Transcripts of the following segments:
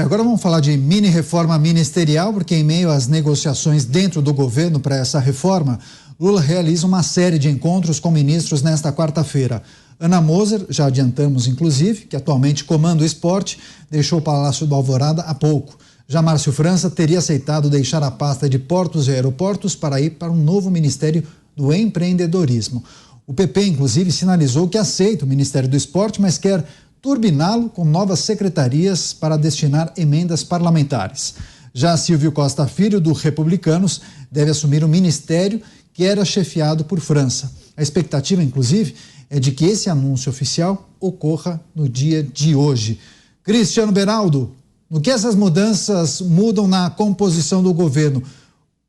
Agora vamos falar de mini reforma ministerial, porque em meio às negociações dentro do governo para essa reforma, Lula realiza uma série de encontros com ministros nesta quarta-feira. Ana Moser, já adiantamos inclusive, que atualmente comanda o esporte, deixou o Palácio do Alvorada há pouco. Já Márcio França teria aceitado deixar a pasta de portos e aeroportos para ir para um novo Ministério do Empreendedorismo. O PP, inclusive, sinalizou que aceita o Ministério do Esporte, mas quer turbiná-lo com novas secretarias para destinar emendas parlamentares. Já Silvio Costa Filho, do Republicanos, deve assumir o ministério que era chefiado por França. A expectativa, inclusive, é de que esse anúncio oficial ocorra no dia de hoje. Cristiano Beraldo, no que essas mudanças mudam na composição do governo?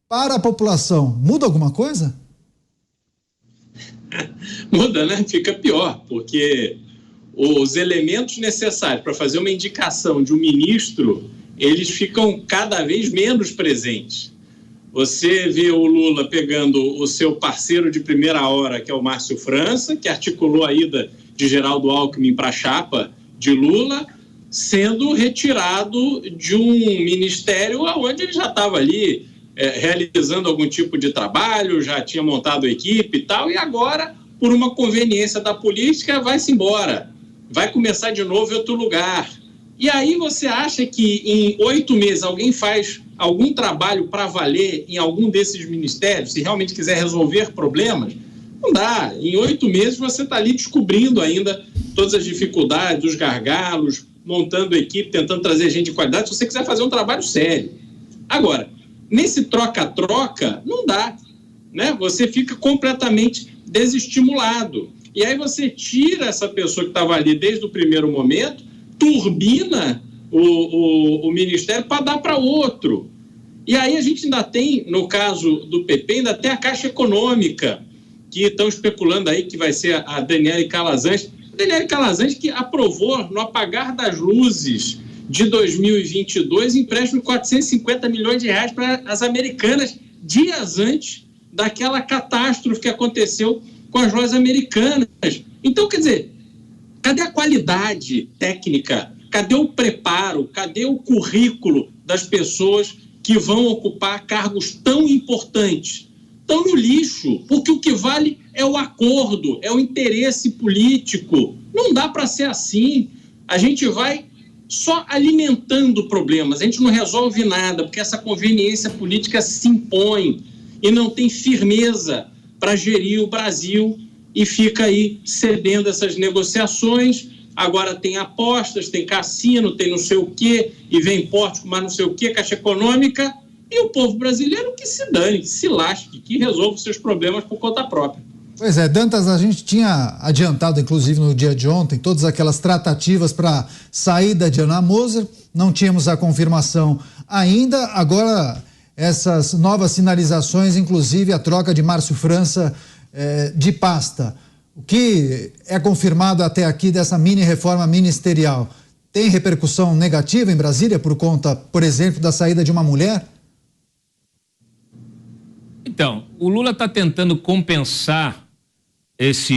Para a população, muda alguma coisa? Muda, né? Fica pior, porque os elementos necessários para fazer uma indicação de um ministro, eles ficam cada vez menos presentes. Você vê o Lula pegando o seu parceiro de primeira hora, que é o Márcio França, que articulou a ida de Geraldo Alckmin para a chapa de Lula, sendo retirado de um ministério onde ele já estava ali realizando algum tipo de trabalho, já tinha montado a equipe e tal, e agora, por uma conveniência da política, vai-se embora. Vai começar de novo em outro lugar. E aí você acha que em 8 meses alguém faz algum trabalho para valer em algum desses ministérios, se realmente quiser resolver problemas? Não dá. Em 8 meses você está ali descobrindo ainda todas as dificuldades, os gargalos, montando equipe, tentando trazer gente de qualidade, se você quiser fazer um trabalho sério. Agora, nesse troca-troca, não dá, né? Você fica completamente desestimulado. E aí você tira essa pessoa que estava ali desde o primeiro momento, turbina o ministério para dar para outro. E aí a gente ainda tem, no caso do PP, ainda tem a Caixa Econômica, que estão especulando aí que vai ser a Daniele Calazans. Daniele Calazans que aprovou, no apagar das luzes de 2022, empréstimo de 450 milhões de reais para as americanas, dias antes daquela catástrofe que aconteceu com as lojas americanas. Então, quer dizer, cadê a qualidade técnica? Cadê o preparo? Cadê o currículo das pessoas que vão ocupar cargos tão importantes? Estão no lixo, porque o que vale é o acordo, é o interesse político. Não dá para ser assim. A gente vai só alimentando problemas, a gente não resolve nada, porque essa conveniência política se impõe e não tem firmeza para gerir o Brasil e fica aí cedendo essas negociações. Agora tem apostas, tem cassino, tem não sei o quê, e vem pórtico, mas não sei o quê, Caixa Econômica, e o povo brasileiro que se dane, que se lasque, que resolva os seus problemas por conta própria. Pois é, Dantas, a gente tinha adiantado, inclusive no dia de ontem, todas aquelas tratativas para saída de Ana Moser, não tínhamos a confirmação ainda, agora essas novas sinalizações, inclusive a troca de Márcio França de pasta. O que é confirmado até aqui dessa mini reforma ministerial tem repercussão negativa em Brasília por conta, por exemplo, da saída de uma mulher? Então, o Lula está tentando compensar essa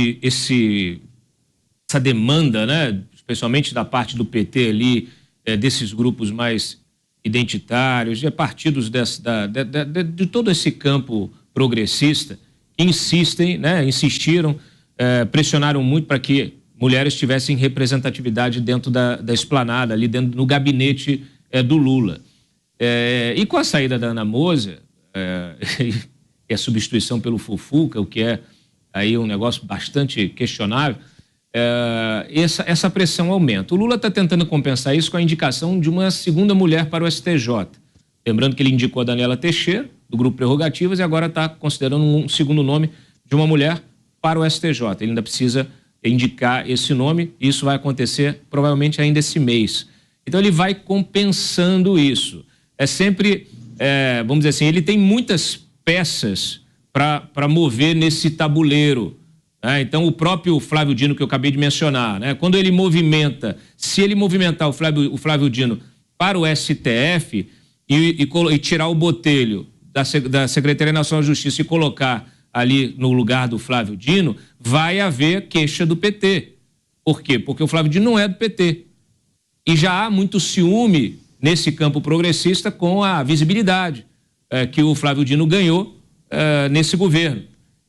demanda, né, especialmente da parte do PT ali, desses grupos mais identitários, de partidos de todo esse campo progressista, que insistiram, pressionaram muito para que mulheres tivessem representatividade dentro da esplanada, ali dentro no gabinete do Lula. E com a saída da Ana Moser, e a substituição pelo Fufuca, o que é aí um negócio bastante questionável, essa pressão aumenta. O Lula está tentando compensar isso com a indicação de uma segunda mulher para o STJ. Lembrando que ele indicou a Daniela Teixeira, do Grupo Prerrogativas, e agora está considerando um segundo nome de uma mulher para o STJ. Ele ainda precisa indicar esse nome, e isso vai acontecer provavelmente ainda esse mês. Então ele vai compensando isso. É sempre, vamos dizer assim, ele tem muitas peças para mover nesse tabuleiro. Então, o próprio Flávio Dino, que eu acabei de mencionar, quando ele movimenta, se ele movimentar o Flávio Dino para o STF e tirar o Botelho da Secretaria Nacional de Justiça e colocar ali no lugar do Flávio Dino, vai haver queixa do PT. Por quê? Porque o Flávio Dino não é do PT. E já há muito ciúme nesse campo progressista com a visibilidade que o Flávio Dino ganhou nesse governo.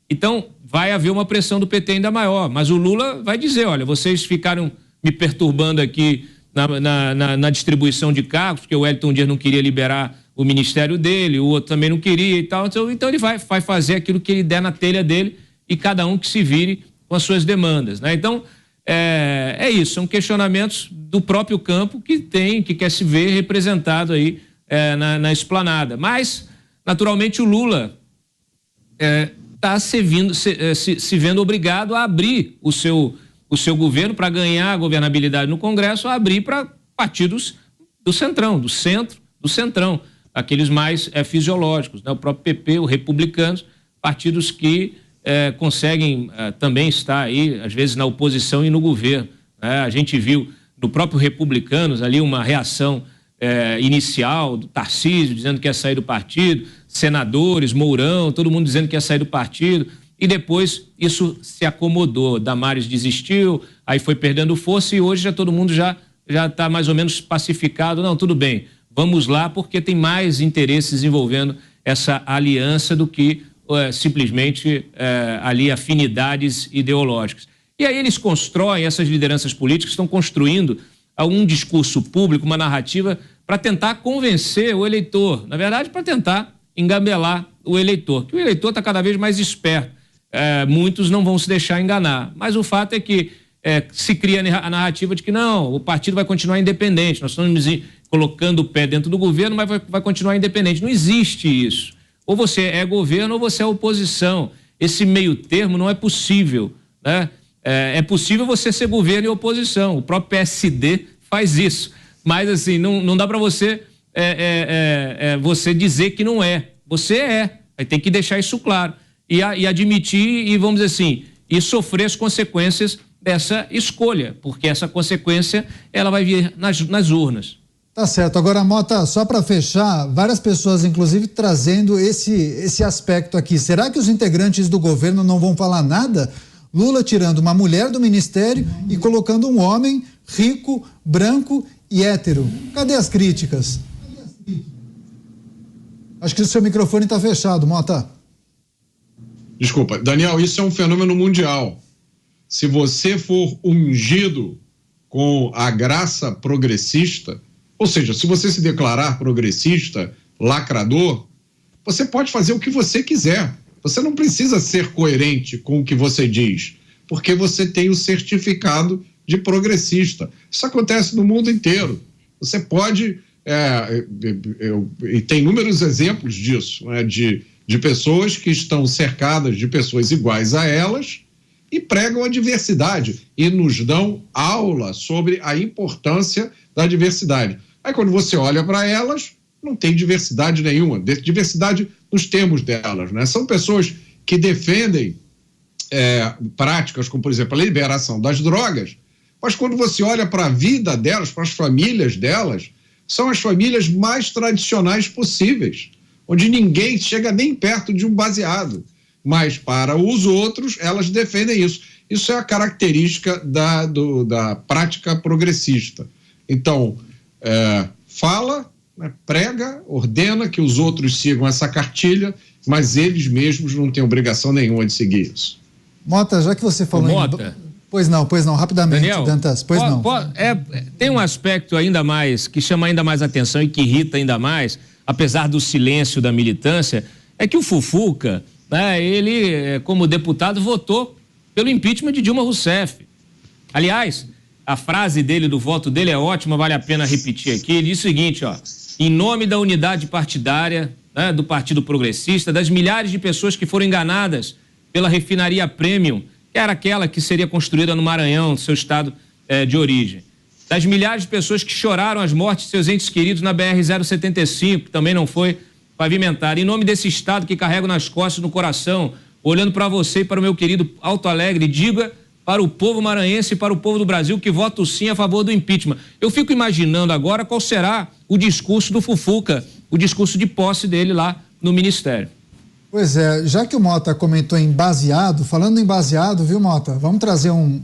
Então, vai haver uma pressão do PT ainda maior, mas o Lula vai dizer, olha, vocês ficaram me perturbando aqui na distribuição de cargos, porque o Wellington Dias não queria liberar o ministério dele, o outro também não queria e tal, então ele vai fazer aquilo que ele der na telha dele e cada um que se vire com as suas demandas, né? Então, é isso, são questionamentos do próprio campo que quer se ver representado aí na esplanada. Mas, naturalmente, o Lula está se vendo obrigado a abrir o seu governo para ganhar a governabilidade no Congresso, a abrir para partidos do centrão, do centrão, aqueles mais fisiológicos, né? O próprio PP, o Republicanos, partidos que conseguem também estar aí, às vezes, na oposição e no governo, né? A gente viu no próprio Republicanos ali uma reação inicial do Tarcísio, dizendo que ia sair do partido, senadores, Mourão, todo mundo dizendo que ia sair do partido, e depois isso se acomodou, Damares desistiu, aí foi perdendo força e hoje todo mundo já está mais ou menos pacificado, não, tudo bem, vamos lá porque tem mais interesses envolvendo essa aliança do que simplesmente ali afinidades ideológicas. E aí eles constroem, essas lideranças políticas estão construindo um discurso público, uma narrativa para tentar convencer o eleitor, na verdade para tentar engambelar o eleitor, que o eleitor está cada vez mais esperto, muitos não vão se deixar enganar, mas o fato é que se cria a narrativa de que não, o partido vai continuar independente, nós estamos colocando o pé dentro do governo, mas vai continuar independente. Não existe isso. Ou você é governo ou você é oposição. Esse meio termo não é possível, né? É possível você ser governo e oposição. O próprio PSD faz isso. Mas, assim, não dá para você você dizer que não é. Você é. Aí tem que deixar isso claro. E admitir e, vamos dizer assim, e sofrer as consequências dessa escolha, porque essa consequência ela vai vir nas urnas. Tá certo. Agora, Mota, só para fechar, várias pessoas, inclusive, trazendo esse aspecto aqui. Será que os integrantes do governo não vão falar nada? Lula tirando uma mulher do ministério e colocando um homem rico, branco e hétero. Cadê as críticas? Acho que o seu microfone está fechado, Mota. Desculpa. Daniel, isso é um fenômeno mundial. Se você for ungido com a graça progressista, ou seja, se você se declarar progressista, lacrador, você pode fazer o que você quiser. Você não precisa ser coerente com o que você diz, porque você tem o certificado de progressista. Isso acontece no mundo inteiro. Você pode, e tem inúmeros exemplos disso, né, de pessoas que estão cercadas de pessoas iguais a elas e pregam a diversidade e nos dão aula sobre a importância da diversidade. Aí quando você olha para elas, não tem diversidade nenhuma, diversidade nos termos delas, né? São pessoas que defendem práticas como, por exemplo, a liberação das drogas, mas quando você olha para a vida delas, para as famílias delas, são as famílias mais tradicionais possíveis, onde ninguém chega nem perto de um baseado, mas para os outros elas defendem isso. Isso é a característica da prática progressista. Então, fala, né, prega, ordena que os outros sigam essa cartilha, mas eles mesmos não têm obrigação nenhuma de seguir isso. Mota, já que você falou... Mota. Pois não, rapidamente, Daniel, Dantas, pois não. Tem um aspecto ainda mais, que chama ainda mais atenção e que irrita ainda mais, apesar do silêncio da militância, é que o Fufuca, né, ele, como deputado, votou pelo impeachment de Dilma Rousseff. Aliás, a frase dele, do voto dele é ótima, vale a pena repetir aqui. Ele diz o seguinte, ó: em nome da unidade partidária, né, do Partido Progressista, das milhares de pessoas que foram enganadas pela refinaria Premium, que era aquela que seria construída no Maranhão, seu estado de origem, das milhares de pessoas que choraram as mortes de seus entes queridos na BR-075, que também não foi pavimentada, em nome desse estado que carrego nas costas e no coração, olhando para você e para o meu querido Alto Alegre, diga para o povo maranhense e para o povo do Brasil que voto sim a favor do impeachment. Eu fico imaginando agora qual será o discurso do Fufuca, o discurso de posse dele lá no Ministério. Pois é, já que o Mota comentou em baseado, falando em baseado, viu, Mota? Vamos trazer um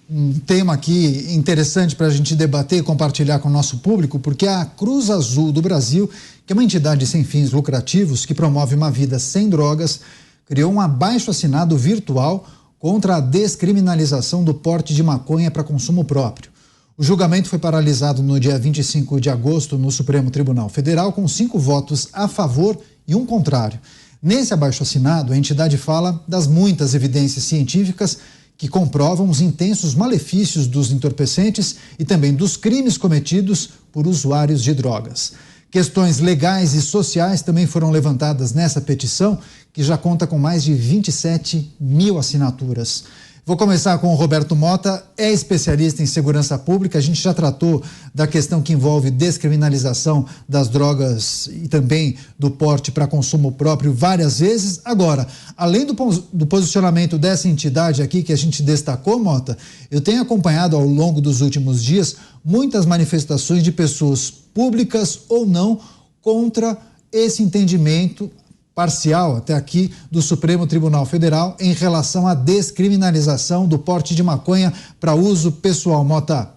um tema aqui interessante para a gente debater e compartilhar com o nosso público, porque a Cruz Azul do Brasil, que é uma entidade sem fins lucrativos que promove uma vida sem drogas, criou um abaixo-assinado virtual contra a descriminalização do porte de maconha para consumo próprio. O julgamento foi paralisado no dia 25 de agosto no Supremo Tribunal Federal, com 5 votos a favor e 1 contrário. Nesse abaixo-assinado, a entidade fala das muitas evidências científicas que comprovam os intensos malefícios dos entorpecentes e também dos crimes cometidos por usuários de drogas. Questões legais e sociais também foram levantadas nessa petição, que já conta com mais de 27 mil assinaturas. Vou começar com o Roberto Mota, é especialista em segurança pública. A gente já tratou da questão que envolve descriminalização das drogas e também do porte para consumo próprio várias vezes. Agora, além do posicionamento dessa entidade aqui que a gente destacou, Mota, eu tenho acompanhado ao longo dos últimos dias muitas manifestações de pessoas públicas ou não contra esse entendimento parcial até aqui do Supremo Tribunal Federal em relação à descriminalização do porte de maconha para uso pessoal. Mota.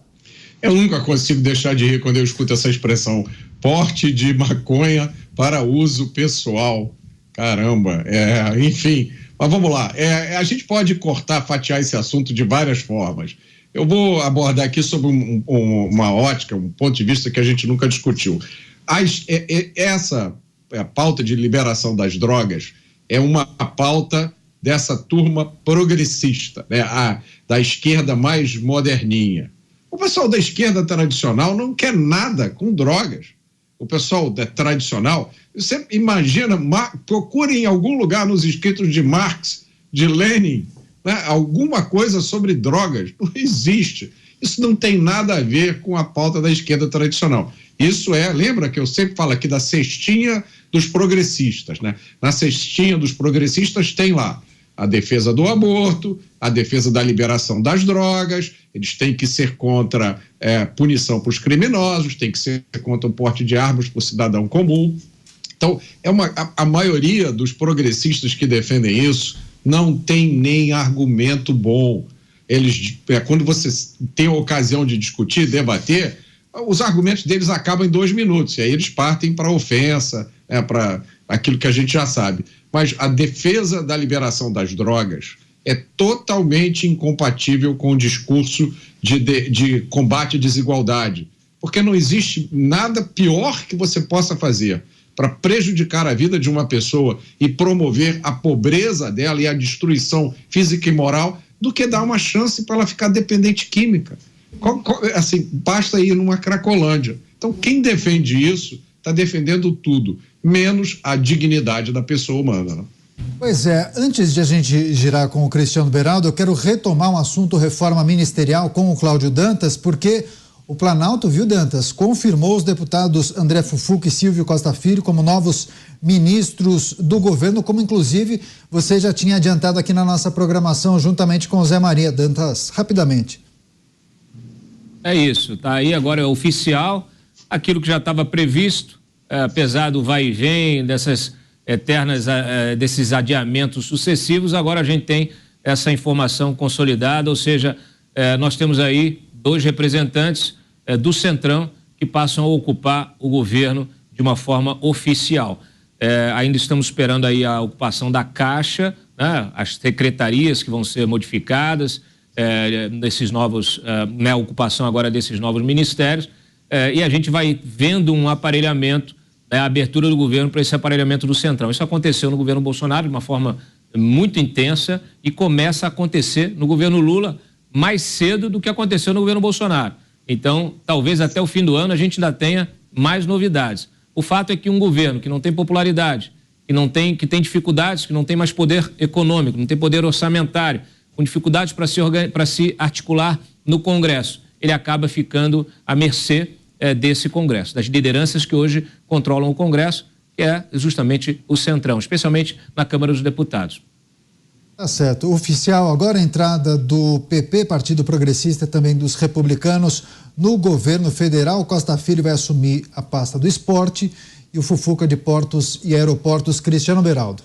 Eu nunca consigo deixar de rir quando eu escuto essa expressão, porte de maconha para uso pessoal. Caramba, enfim. Mas vamos lá, a gente pode fatiar esse assunto de várias formas. Eu vou abordar aqui sobre uma ótica, um ponto de vista que a gente nunca discutiu. A pauta de liberação das drogas é uma pauta dessa turma progressista, né? Da esquerda mais moderninha. O pessoal da esquerda tradicional não quer nada com drogas. O pessoal tradicional, você imagina, procure em algum lugar nos escritos de Marx, de Lenin, né? Alguma coisa sobre drogas. Não existe. Isso não tem nada a ver com a pauta da esquerda tradicional. Isso lembra que eu sempre falo aqui da cestinha dos progressistas, né? Na cestinha dos progressistas tem lá a defesa do aborto, a defesa da liberação das drogas, eles têm que ser contra punição para os criminosos, têm que ser contra o porte de armas para o cidadão comum. Então, a maioria dos progressistas que defendem isso não tem nem argumento bom. Quando você tem a ocasião de discutir, debater, os argumentos deles acabam em 2 minutos, e aí eles partem para a ofensa, para aquilo que a gente já sabe. Mas a defesa da liberação das drogas é totalmente incompatível com o discurso de combate à desigualdade, porque não existe nada pior que você possa fazer para prejudicar a vida de uma pessoa e promover a pobreza dela e a destruição física e moral do que dar uma chance para ela ficar dependente química. Assim, basta ir numa Cracolândia. Então, quem defende isso está defendendo tudo, menos a dignidade da pessoa humana, né? Pois é, antes de a gente girar com o Cristiano Beraldo, eu quero retomar um assunto reforma ministerial com o Cláudio Dantas, porque o Planalto, viu, Dantas, confirmou os deputados André Fufuca e Silvio Costa Filho como novos ministros do governo, como inclusive você já tinha adiantado aqui na nossa programação juntamente com o Zé Maria. Dantas, rapidamente. É isso, tá aí, agora é oficial, aquilo que já estava previsto, apesar do vai e vem, dessas eternas, desses adiamentos sucessivos, agora a gente tem essa informação consolidada, ou seja, nós temos aí 2 representantes do Centrão que passam a ocupar o governo de uma forma oficial. Ainda estamos esperando aí a ocupação da Caixa, né, as secretarias que vão ser modificadas, desses novos, a ocupação agora desses novos ministérios, e a gente vai vendo um aparelhamento, a abertura do governo para esse aparelhamento do Centrão. Isso aconteceu no governo Bolsonaro de uma forma muito intensa e começa a acontecer no governo Lula mais cedo do que aconteceu no governo Bolsonaro. Então, talvez até o fim do ano a gente ainda tenha mais novidades. O fato é que um governo que não tem popularidade, que tem dificuldades, que não tem mais poder econômico, não tem poder orçamentário, com dificuldades para se articular no Congresso, ele acaba ficando à mercê desse Congresso, das lideranças que hoje controlam o Congresso, que é justamente o Centrão, especialmente na Câmara dos Deputados. Tá certo. Oficial agora a entrada do PP, Partido Progressista, e também dos republicanos, no governo federal. Costa Filho vai assumir a pasta do esporte e o Fufuca de Portos e Aeroportos, Cristiano Beraldo.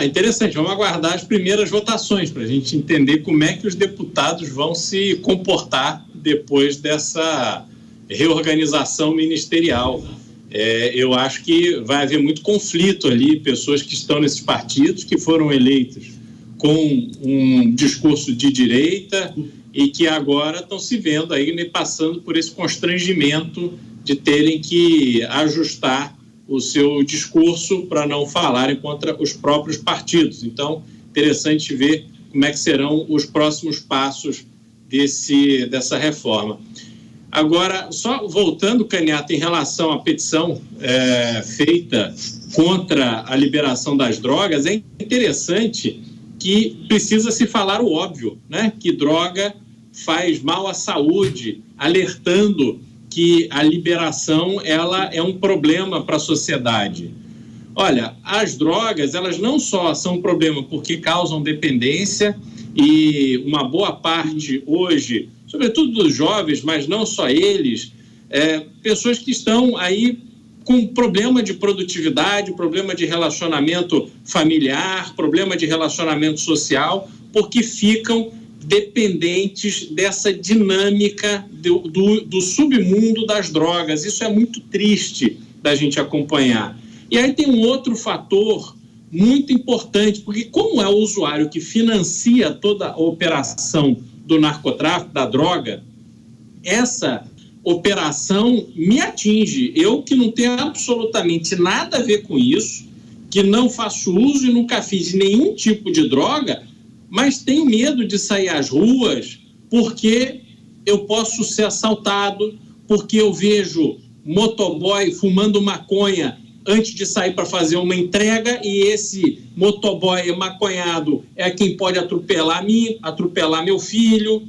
Interessante, vamos aguardar as primeiras votações para a gente entender como é que os deputados vão se comportar depois dessa reorganização ministerial. Eu acho que vai haver muito conflito ali, pessoas que estão nesses partidos, que foram eleitos com um discurso de direita e que agora estão se vendo aí, passando por esse constrangimento de terem que ajustar o seu discurso para não falarem contra os próprios partidos. Então, interessante ver como é que serão os próximos passos dessa reforma. Agora, só voltando, Canhata, em relação à petição feita contra a liberação das drogas, é interessante que precisa se falar o óbvio, né? Que droga faz mal à saúde, alertando que a liberação ela é um problema para a sociedade. Olha, as drogas, elas não só são um problema porque causam dependência, e uma boa parte hoje, sobretudo dos jovens, mas não só eles, pessoas que estão aí com problema de produtividade, problema de relacionamento familiar, problema de relacionamento social, porque ficam dependentes dessa dinâmica do submundo das drogas. Isso é muito triste da gente acompanhar. E aí tem um outro fator muito importante, porque como é o usuário que financia toda a operação do narcotráfico, da droga, essa operação me atinge. Eu que não tenho absolutamente nada a ver com isso, que não faço uso e nunca fiz nenhum tipo de droga, mas tenho medo de sair às ruas porque eu posso ser assaltado, porque eu vejo motoboy fumando maconha antes de sair para fazer uma entrega, e esse motoboy maconhado é quem pode atropelar mim, atropelar meu filho,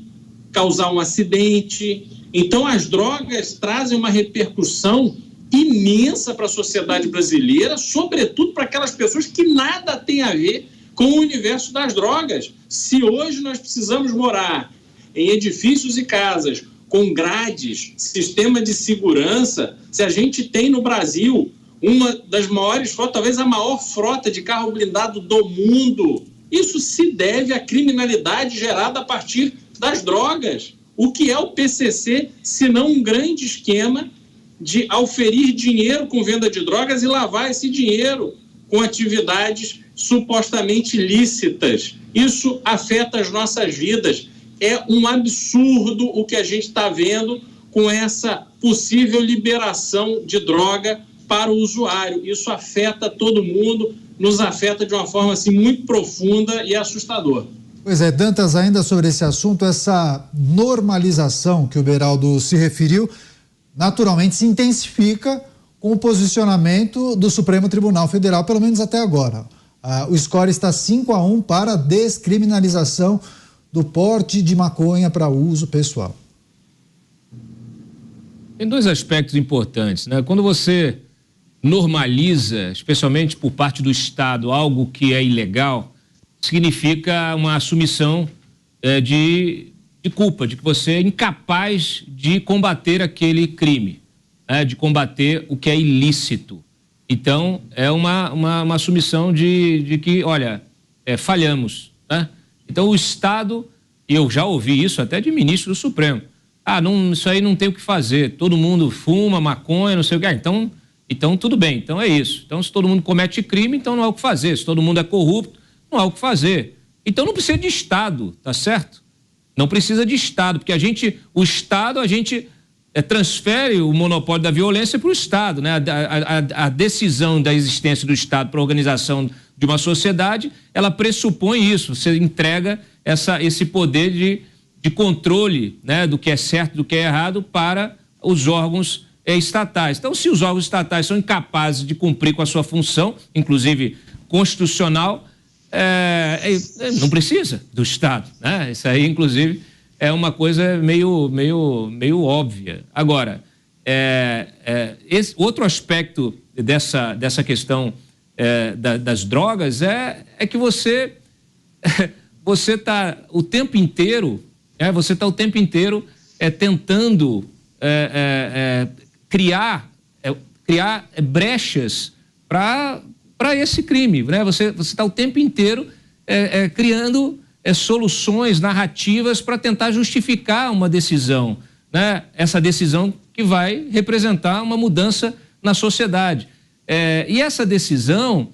causar um acidente. Então, as drogas trazem uma repercussão imensa para a sociedade brasileira, sobretudo para aquelas pessoas que nada têm a ver com o universo das drogas. Se hoje nós precisamos morar em edifícios e casas com grades, sistema de segurança, se a gente tem no Brasil uma das maiores frotas, talvez a maior frota de carro blindado do mundo, isso se deve à criminalidade gerada a partir das drogas. O que é o PCC, se não um grande esquema de auferir dinheiro com venda de drogas e lavar esse dinheiro com atividades supostamente lícitas? Isso afeta as nossas vidas. É um absurdo o que a gente está vendo com essa possível liberação de droga para o usuário. Isso afeta todo mundo, nos afeta de uma forma assim, muito profunda e assustadora. Pois é, Dantas, ainda sobre esse assunto, essa normalização que o Beraldo se referiu, naturalmente se intensifica com o posicionamento do Supremo Tribunal Federal, pelo menos até agora. O score está 5-1 para a descriminalização do porte de maconha para uso pessoal. Tem dois aspectos importantes, né? Quando você normaliza, especialmente por parte do Estado, algo que é ilegal, significa uma assumição de culpa, de que você é incapaz de combater aquele crime, de combater o que é ilícito. Então, é uma assumição de que, olha, falhamos, né? Então, o Estado, e eu já ouvi isso até de ministro do Supremo, isso aí não tem o que fazer, todo mundo fuma maconha, não sei o que, então tudo bem, então é isso. Então, se todo mundo comete crime, então não há o que fazer. Se todo mundo é corrupto, não há o que fazer. Então, não precisa de Estado, tá certo? Não precisa de Estado, porque o Estado, a gente transfere o monopólio da violência para o Estado, né? A decisão da existência do Estado para a organização de uma sociedade, ela pressupõe isso. Você entrega esse poder de controle, né, do que é certo, do que é errado, para os órgãos estatais. Então, se os órgãos estatais são incapazes de cumprir com a sua função, inclusive constitucional, não precisa do Estado, né? Isso aí, inclusive, é uma coisa meio óbvia. Agora, esse outro aspecto dessa questão das drogas é que você está o tempo inteiro, tentando criar brechas para para esse crime, né? Você está o tempo inteiro criando soluções narrativas para tentar justificar uma decisão, né? Essa decisão que vai representar uma mudança na sociedade. E essa decisão,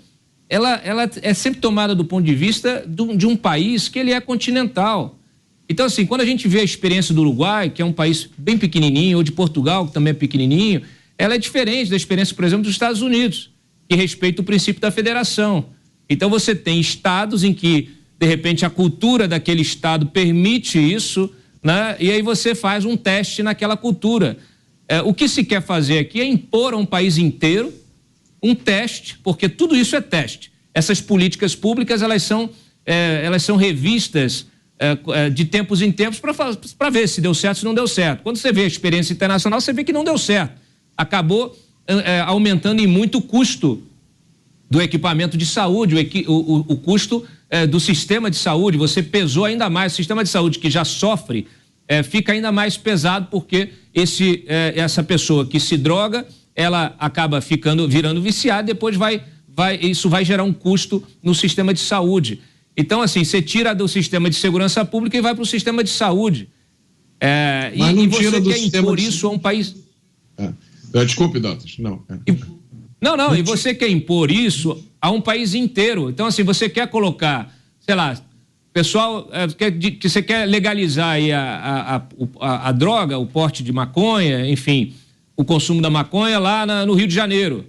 ela é sempre tomada do ponto de vista de um país que ele é continental. Então, assim, quando a gente vê a experiência do Uruguai, que é um país bem pequenininho, ou de Portugal, que também é pequenininho, ela é diferente da experiência, por exemplo, dos Estados Unidos, que respeita o princípio da federação. Então, você tem estados em que, de repente, a cultura daquele estado permite isso, né? E aí você faz um teste naquela cultura. O que se quer fazer aqui é impor a um país inteiro um teste, porque tudo isso é teste. Essas políticas públicas, elas são revistas de tempos em tempos para ver se deu certo ou se não deu certo. Quando você vê a experiência internacional, você vê que não deu certo. Acabou aumentando em muito o custo do equipamento de saúde, o custo do sistema de saúde. Você pesou ainda mais. O sistema de saúde que já sofre fica ainda mais pesado porque essa pessoa que se droga, ela acaba virando viciada, depois isso vai gerar um custo no sistema de saúde. Então, assim, você tira do sistema de segurança pública e vai para o sistema de saúde. Mas não tira você do quer sistema impor de... isso a um país... Desculpe, Dantas, não. E você quer impor isso a um país inteiro. Então, assim, você quer colocar, sei lá, pessoal, que você quer legalizar aí a droga, o porte de maconha, enfim, o consumo da maconha lá no Rio de Janeiro.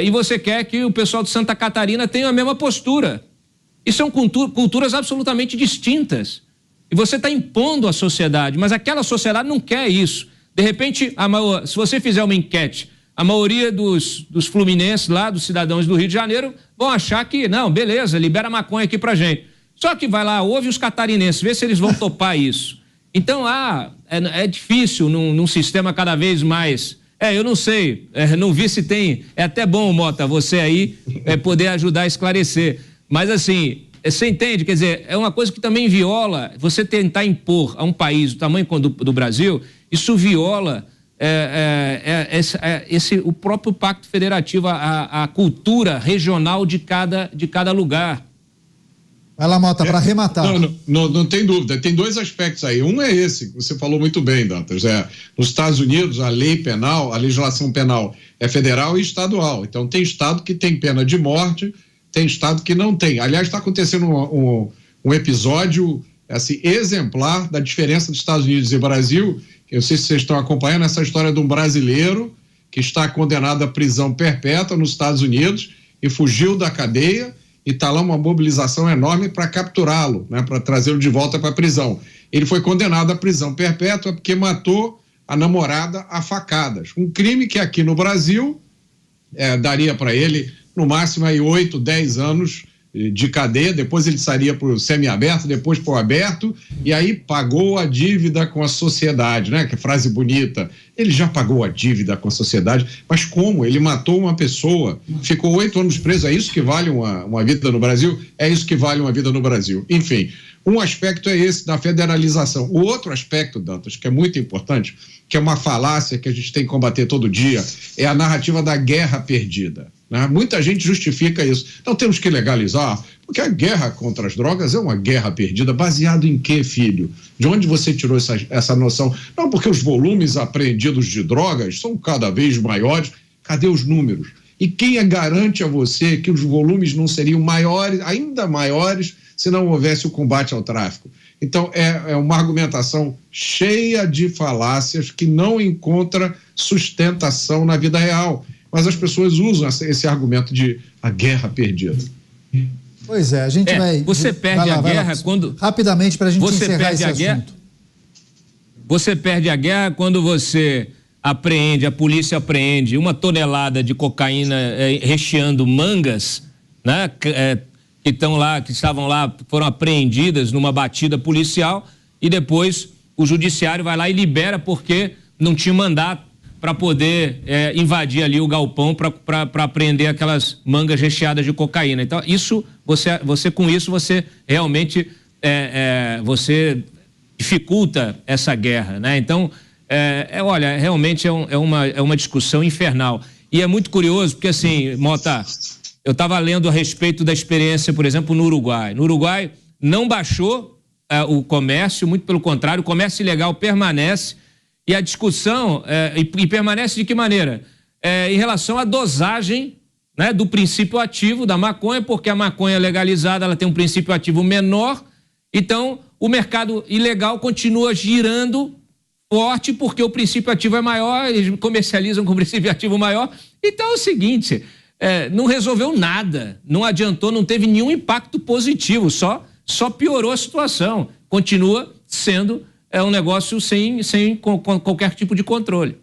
E você quer que o pessoal de Santa Catarina tenha a mesma postura. E são culturas absolutamente distintas. E você está impondo à sociedade, mas aquela sociedade não quer isso. De repente, se você fizer uma enquete, a maioria dos fluminenses lá, dos cidadãos do Rio de Janeiro, vão achar que, não, beleza, libera maconha aqui pra gente. Só que vai lá, ouve os catarinenses, vê se eles vão topar isso. Então, é difícil num sistema cada vez mais... eu não sei, não vi se tem... É até bom, Mota, você aí poder ajudar a esclarecer. Mas, assim, você entende? Quer dizer, é uma coisa que também viola... Você tentar impor a um país do tamanho do Brasil, isso viola o próprio Pacto Federativo, a cultura regional de cada lugar. Vai lá, Mota, para arrematar. Não tem dúvida. Tem dois aspectos aí. Um é esse, que você falou muito bem, Dantas. Nos Estados Unidos, a lei penal, a legislação penal é federal e estadual. Então, tem estado que tem pena de morte, tem estado que não tem. Aliás, está acontecendo um episódio assim, exemplar da diferença dos Estados Unidos e Brasil. Eu não sei se vocês estão acompanhando essa história de um brasileiro que está condenado à prisão perpétua nos Estados Unidos e fugiu da cadeia. E está lá uma mobilização enorme para capturá-lo, né, para trazê-lo de volta para a prisão. Ele foi condenado à prisão perpétua porque matou a namorada a facadas. Um crime que aqui no Brasil daria para ele, no máximo, aí 8, 10 anos de cadeia, depois ele sairia para o semiaberto, depois para o aberto, e aí pagou a dívida com a sociedade, né? Que frase bonita. Ele já pagou a dívida com a sociedade, mas como? Ele matou uma pessoa, ficou 8 anos preso, é isso que vale uma vida no Brasil? É isso que vale uma vida no Brasil. Enfim, um aspecto é esse da federalização. O outro aspecto, Dantas, que é muito importante, que é uma falácia que a gente tem que combater todo dia, é a narrativa da guerra perdida. Né? Muita gente justifica isso. Então temos que legalizar, porque a guerra contra as drogas é uma guerra perdida. Baseado em quê, filho? De onde você tirou essa noção? Não, porque os volumes apreendidos de drogas são cada vez maiores. Cadê os números? E quem garante a você que os volumes não seriam maiores, ainda maiores, se não houvesse o combate ao tráfico? Então é uma argumentação cheia de falácias que não encontra sustentação na vida real. Mas as pessoas usam esse argumento de a guerra perdida. Pois é, a gente vai... Você perde a guerra quando... Rapidamente, para a gente encerrar esse assunto. Você perde a guerra quando você a polícia apreende 1 tonelada de cocaína recheando mangas, né? Que estavam lá, foram apreendidas numa batida policial, e depois o judiciário vai lá e libera porque não tinha mandato para poder invadir ali o galpão para apreender aquelas mangas recheadas de cocaína. Então, com isso você realmente você dificulta essa guerra, né? Então, olha, realmente é uma discussão infernal. E é muito curioso, porque assim, Mota, Eu estava lendo a respeito da experiência, por exemplo, no Uruguai. No Uruguai não baixou o comércio, muito pelo contrário, o comércio ilegal permanece e a discussão, e permanece de que maneira? Em relação à dosagem, né, do princípio ativo da maconha, porque a maconha legalizada ela tem um princípio ativo menor, então o mercado ilegal continua girando forte porque o princípio ativo é maior, eles comercializam com o princípio ativo maior. Então é o seguinte, não resolveu nada, não adiantou, não teve nenhum impacto positivo, só piorou a situação. Continua sendo um negócio sem qualquer tipo de controle.